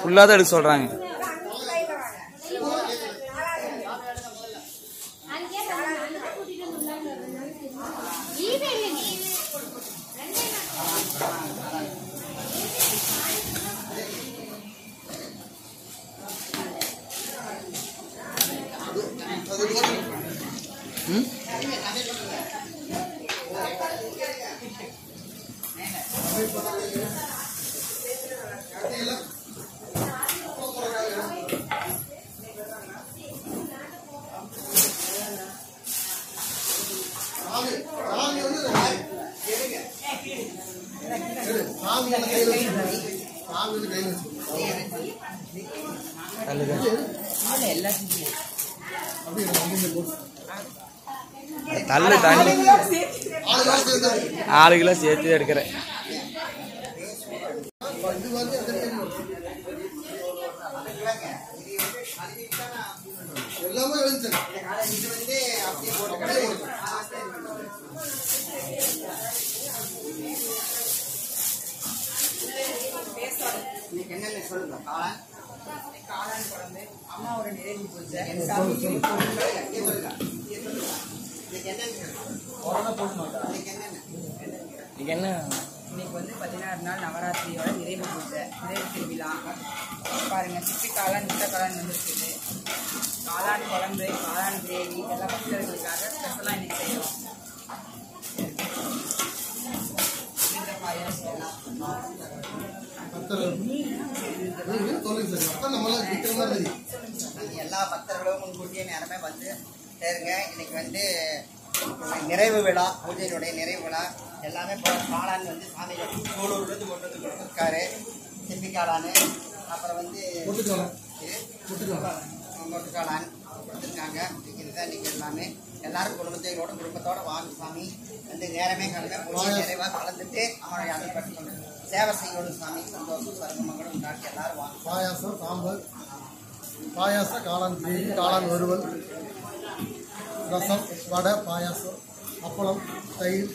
ஃபுல்லா தான் எடுக்க சொல்றாங்க. தள்ளு தாண்டி ஆளுகளை சேர்த்து எடுக்கிறேன். என்னென்ன சொல்லுங்க. காளான் குழம்பு, அம்மாவோட நிறைவு பூஜை, இன்னைக்கு வந்து 16 நாள் நவராத்திரியோட நிறைவு பூஜை, நிறைவு திருவிழா. பாருங்க, சிப்பி காளான், முட்டை காளான் வந்துருக்குது. காளான் குழம்பு, காளான் கிரேவி இதெல்லாம் பக்தர்களுக்காக ஸ்பெஷலாக இன்னைக்கு செய்யணும். எல்லா பக்தர்களும் முன்கூட்டியே நேரமே வந்து சேருங்க. இன்னைக்கு வந்து நிறைவு விழா, பூஜையினுடைய நிறைவு விழா. எல்லாமே காளான் வந்து சாமி சூலூர்லேருந்து கொண்டு வந்து கொடுத்துருக்காரு. சிப்பி காளான், அப்புறம் வந்து மொட்டுக்காளான் கொடுத்துருக்காங்க. இதுதான் இன்னைக்கு எல்லாமே. எல்லாரும் குடும்பத்தோட வாங்க சாமி வந்து நேரமே கலந்து பூஜை நிறைவாக கலந்துட்டு அவனுடைய அதை பற்றி சேவை செய்யணும் சாமி. சந்தோஷம் சர்வமங்களும் உண்டாக்கி எல்லாரும் வாங்க. பாயாசம், சாம்பார், பாயாசம், காளான் கிரேவி, காளான் வறுவல், ரசம், வடை, பாயாசம், அப்பளம், தயிர்